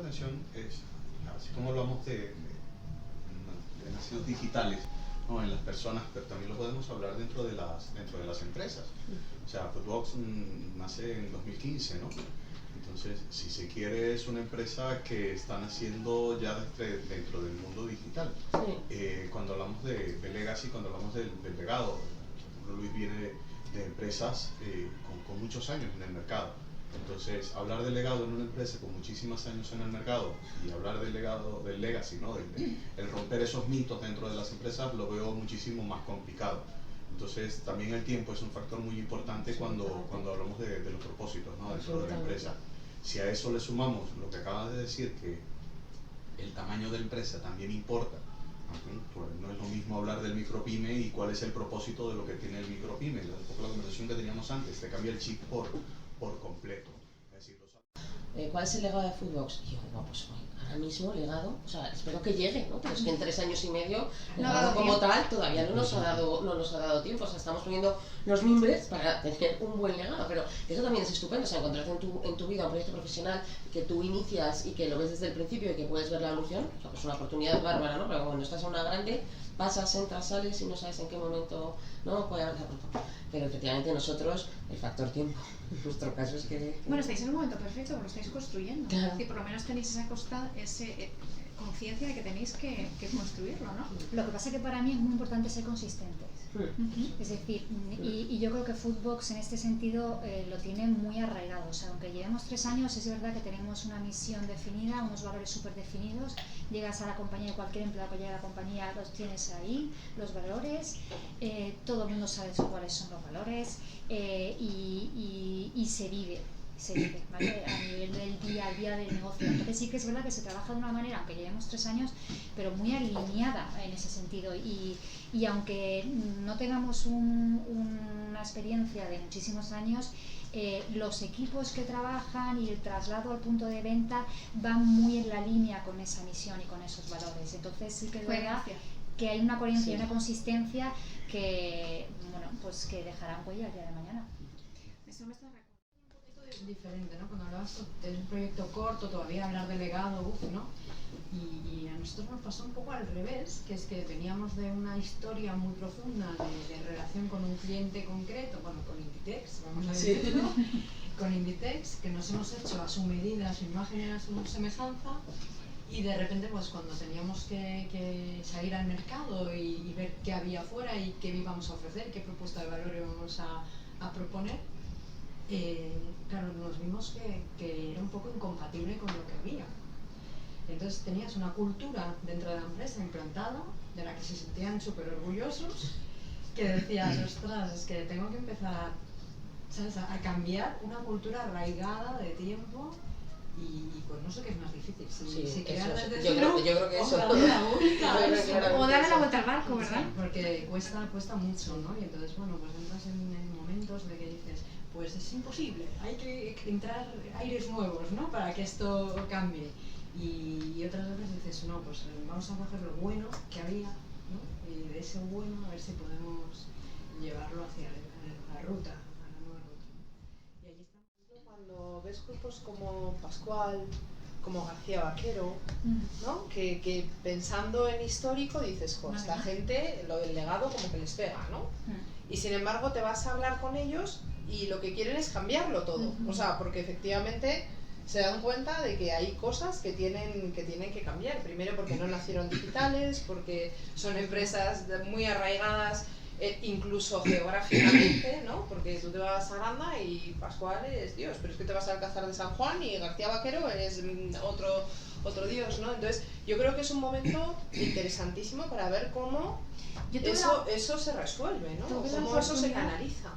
atención es, así como hablamos de nacidos digitales, ¿no? En las personas, pero también lo podemos hablar dentro de las empresas. O sea, Footbox nace en 2015, ¿no? Entonces, si se quiere, es una empresa que está naciendo ya dentro del mundo digital. Cuando hablamos de legacy, cuando hablamos del legado, por ejemplo, Luis viene de empresas con muchos años en el mercado. Entonces, hablar de legado en una empresa con muchísimos años en el mercado y hablar del legado, del legacy, ¿no? El romper esos mitos dentro de las empresas, lo veo muchísimo más complicado. Entonces, también el tiempo es un factor muy importante cuando hablamos de los propósitos, ¿no? Dentro de la empresa. Si a eso le sumamos lo que acabas de decir, que el tamaño de la empresa también importa. Pues no es lo mismo hablar del micropyme y cuál es el propósito de lo que tiene el micropyme. Un poco la conversación que teníamos antes, te cambia el chip por completo. Es decir, ¿cuál es el legado de Footbox? Y yo, no, pues ahora mismo legado, o sea, espero que llegue, ¿no? Pero es que en 3 años y medio, legado como tal, todavía no nos ha dado tiempo. O sea, estamos poniendo los mimbres para tener un buen legado, pero eso también es estupendo. O sea, encontrarte en tu vida un proyecto profesional que tú inicias y que lo ves desde el principio y que puedes ver la evolución, o sea, pues una oportunidad bárbara, ¿no? Pero cuando estás a una grande, pasas, entras, sales y no sabes en qué momento, ¿no? Puede haber. Pero efectivamente nosotros, el factor tiempo, en nuestro caso es que... Bueno, estáis en un momento perfecto, porque lo estáis construyendo. Claro. Es decir, por lo menos tenéis esa conciencia de que tenéis que construirlo, ¿no? Lo que pasa es que para mí es muy importante ser consistentes. Es decir, y yo creo que Footbox en este sentido lo tiene muy arraigado. O sea, aunque llevemos 3 años, es verdad que tenemos una misión definida, unos valores súper definidos. Llegas a la compañía, cualquier empleado que llegue a la compañía los tienes ahí, los valores. Todo el mundo sabe cuáles son los valores y se vive. ¿Vale? A nivel del día a día del negocio. Entonces sí que es verdad que se trabaja de una manera, aunque llevemos 3 años, pero muy alineada en ese sentido. Y aunque no tengamos una experiencia de muchísimos años, los equipos que trabajan y el traslado al punto de venta van muy en la línea con esa misión y con esos valores. Entonces sí que es verdad que hay una coherencia y una consistencia que, bueno, pues que dejarán huella el día de mañana. Eso me está diferente, ¿no? Cuando hablabas de un proyecto corto, todavía hablar de legado, ¿no? Y a nosotros nos pasó un poco al revés, que es que veníamos de una historia muy profunda de relación con un cliente concreto, bueno, con Inditex, vamos a decirlo, con Inditex, que nos hemos hecho a su medida, a su imagen y a su semejanza, y de repente, pues cuando teníamos que salir al mercado y ver qué había afuera y qué íbamos a ofrecer, qué propuesta de valor íbamos a proponer, claro, nos vimos que era un poco incompatible con lo que había. Entonces tenías una cultura dentro de la empresa implantada, de la que se sentían súper orgullosos, que decías, ostras, es que tengo que empezar, ¿sabes?, a cambiar una cultura arraigada de tiempo y pues no sé qué es más difícil, si crear desde cero, yo creo que eso. O darle la vuelta al barco, ¿verdad? Sí, porque cuesta mucho, ¿no? Y entonces, bueno, pues entras en momentos de que dices, pues es imposible, hay que entrar aires nuevos, ¿no?, para que esto cambie. Y otras veces dices, no, pues vamos a coger lo bueno que había, ¿no? Y de ese bueno a ver si podemos llevarlo hacia la ruta, a la nueva ruta. Y allí estamos. Cuando ves grupos como Pascual, como García Vaquero, ¿no? Que pensando en histórico dices, jo, esta gente, lo del legado como que les pega, ¿no? Y sin embargo te vas a hablar con ellos y lo que quieren es cambiarlo todo, o sea, porque efectivamente se dan cuenta de que hay cosas que tienen que cambiar. Primero porque no nacieron digitales, porque son empresas muy arraigadas incluso geográficamente, ¿no? Porque tú te vas a Aranda y Pascual es Dios, pero es que te vas al Alcázar de San Juan y García Vaquero es otro Dios, ¿no? Entonces yo creo que es un momento interesantísimo para ver cómo eso se resuelve, ¿no? Cómo eso se canaliza.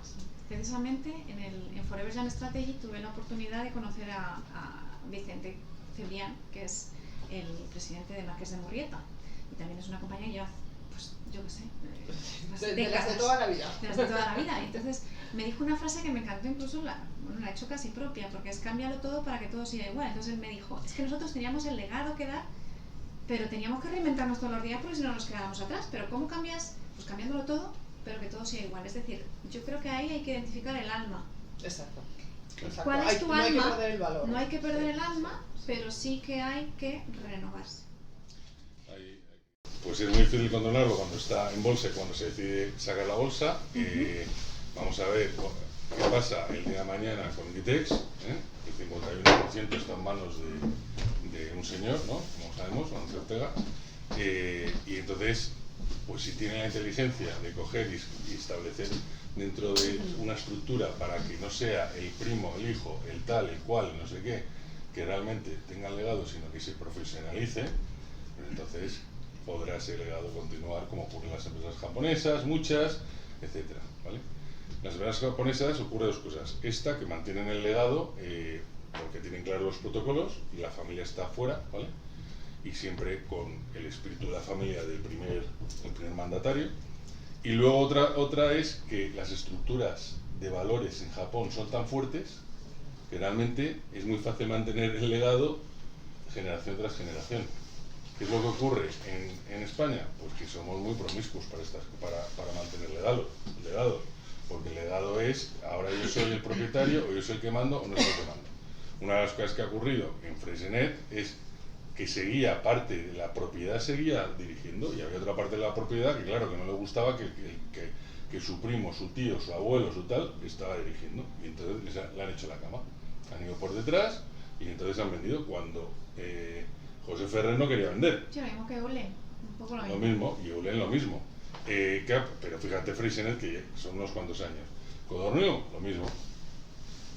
Precisamente en Forever Young Strategy tuve la oportunidad de conocer a Vicente Cebrián, que es el presidente de Marqués de Murrieta, y también es una compañía que lleva, pues yo qué sé, de las de toda la vida. De las de toda la vida. Y entonces me dijo una frase que me encantó, incluso la he hecho casi propia, porque es cámbialo todo para que todo siga igual. Entonces él me dijo, es que nosotros teníamos el legado que dar, pero teníamos que reinventarnos todos los días porque si no nos quedábamos atrás. Pero ¿cómo cambias? Pues cambiándolo todo, pero que todo sea igual. Es decir, yo creo que ahí hay que identificar el alma. Exacto. Exacto. ¿Cuál es tu no hay que alma? perder el valor. No hay que perder el alma, pero sí que hay que renovarse. Pues es muy difícil controlarlo cuando está en bolsa y cuando se decide sacar la bolsa. Vamos a ver qué pasa el día de mañana con Inditex. El 51% está en manos de un señor, ¿no? Como sabemos, Mancio Ortega. Y entonces, pues si tiene la inteligencia de coger y establecer dentro de una estructura para que no sea el primo, el hijo, el tal, el cual, no sé qué, que realmente tenga el legado, sino que se profesionalice, pues entonces podrá ese legado continuar como ocurre en las empresas japonesas, muchas, etcétera, ¿vale? Las empresas japonesas ocurre dos cosas. Esta, que mantienen el legado porque tienen claros los protocolos y la familia está fuera, ¿vale? Y siempre con el espíritu de la familia del primer mandatario. Y luego otra es que las estructuras de valores en Japón son tan fuertes que realmente es muy fácil mantener el legado generación tras generación. ¿Qué es lo que ocurre en España? Pues que somos muy promiscuos para mantener legados. Porque el legado es, ahora yo soy el propietario, o yo soy el que mando, o no soy el que mando. Una de las cosas que ha ocurrido en Freysenet es que seguía parte de la propiedad, seguía dirigiendo, y había otra parte de la propiedad que claro, que no le gustaba que su primo, su tío, su abuelo, su tal, estaba dirigiendo, y entonces le han hecho la cama, han ido por detrás, y entonces han vendido cuando José Ferrer no quería vender. Sí, lo mismo que Eulen, un poco lo mismo. Lo mismo, y Eulen lo mismo. Pero fíjate Freysenet, que son unos cuantos años. Codorníu, lo mismo.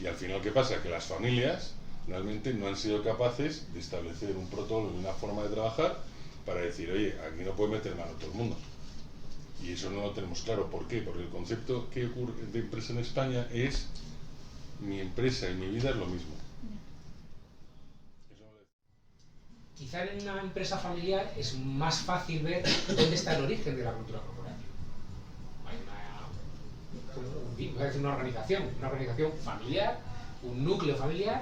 Y al final, ¿qué pasa? Que las familias realmente no han sido capaces de establecer un protocolo y una forma de trabajar para decir, oye, aquí no puede meter mano todo el mundo. Y eso no lo tenemos claro. ¿Por qué? Porque el concepto que ocurre de empresa en España es mi empresa y mi vida es lo mismo. Quizá en una empresa familiar es más fácil ver dónde está el origen de la cultura corporativa. Hay una organización familiar, un núcleo familiar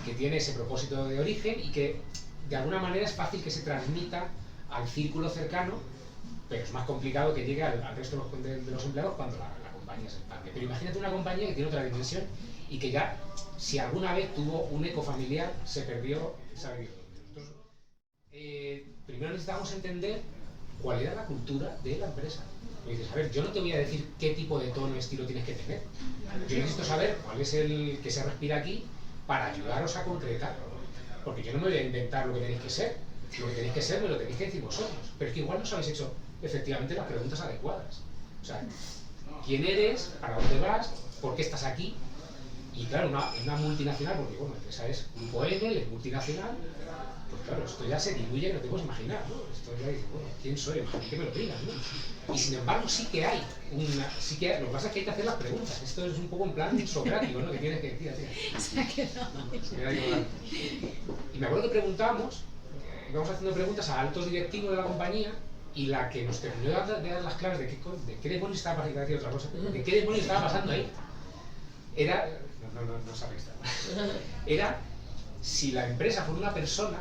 que tiene ese propósito de origen y que de alguna manera es fácil que se transmita al círculo cercano, pero es más complicado que llegue al resto de los empleados cuando la compañía se expande. Pero imagínate una compañía que tiene otra dimensión y que ya, si alguna vez tuvo un eco familiar, se perdió, se ha perdido. Nosotros, primero necesitamos entender cuál era la cultura de la empresa. Y dices, a ver, yo no te voy a decir qué tipo de tono, estilo tienes que tener. Yo necesito saber cuál es el que se respira aquí para ayudaros a concretar. Porque yo no me voy a inventar lo que tenéis que ser. Lo que tenéis que ser me lo tenéis que decir vosotros. Pero es que igual no os habéis hecho efectivamente las preguntas adecuadas. O sea, ¿quién eres? ¿Para dónde vas? ¿Por qué estás aquí? Y claro, una multinacional, porque bueno, esa es Grupo Enel, es multinacional, pues claro, esto ya se diluye, no te puedes imaginar, ¿no? Esto ya dice, bueno, ¿quién soy? Que me lo digas, ¿no? Y sin embargo sí que hay lo que pasa es que hay que hacer las preguntas, esto es un poco en plan socrático, ¿no? Que tienes que decir, Se ha quedado. Y me acuerdo que preguntamos, íbamos haciendo preguntas a altos directivos de la compañía, y la que nos terminó de dar las claves de qué demonios estaba pasando, decir otra cosa, de qué demonios estaba pasando ahí, era, no sabéis nada, era si la empresa fuera una persona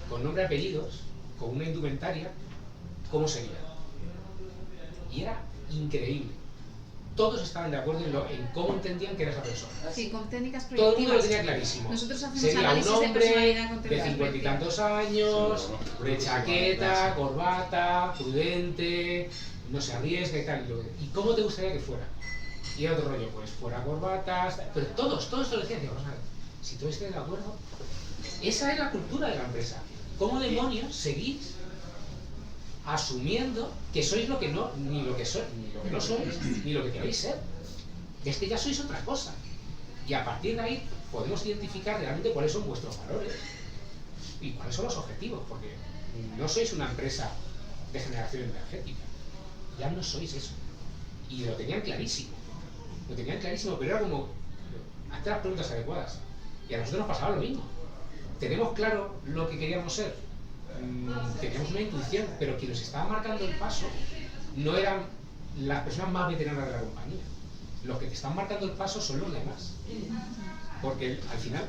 con nombre y apellidos, con una indumentaria, ¿cómo sería? Y era increíble. Todos estaban de acuerdo en cómo entendían que era esa persona. Sí, con técnicas Todo el proyectivas. mundo lo tenía clarísimo. Nosotros hacemos sería análisis un de hombre personalidad con de técnicas 50 y tantos años, de chaqueta, corbata, prudente, no se arriesga y tal. ¿Y cómo te gustaría que fuera? Y era otro rollo, pues fuera corbatas, pero todos te lo decían, digo, si todos estáis de acuerdo, esa es la cultura de la empresa. ¿Cómo demonios seguís asumiendo que sois lo que no, ni lo que sois, ni lo que no sois, ni lo que queréis ser? Es que ya sois otra cosa. Y a partir de ahí podemos identificar realmente cuáles son vuestros valores y cuáles son los objetivos, porque no sois una empresa de generación energética, ya no sois eso. Y lo tenían clarísimo, pero era como, hazte las preguntas adecuadas. Y a nosotros nos pasaba lo mismo. Tenemos claro lo que queríamos ser, teníamos una intuición, pero quien nos estaba marcando el paso no eran las personas más veteranas de la compañía. Los que te están marcando el paso son los demás. Porque al final,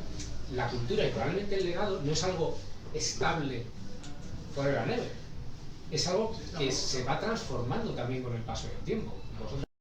la cultura y probablemente el legado no es algo estable fuera de la neve. Es algo que se va transformando también con el paso del tiempo.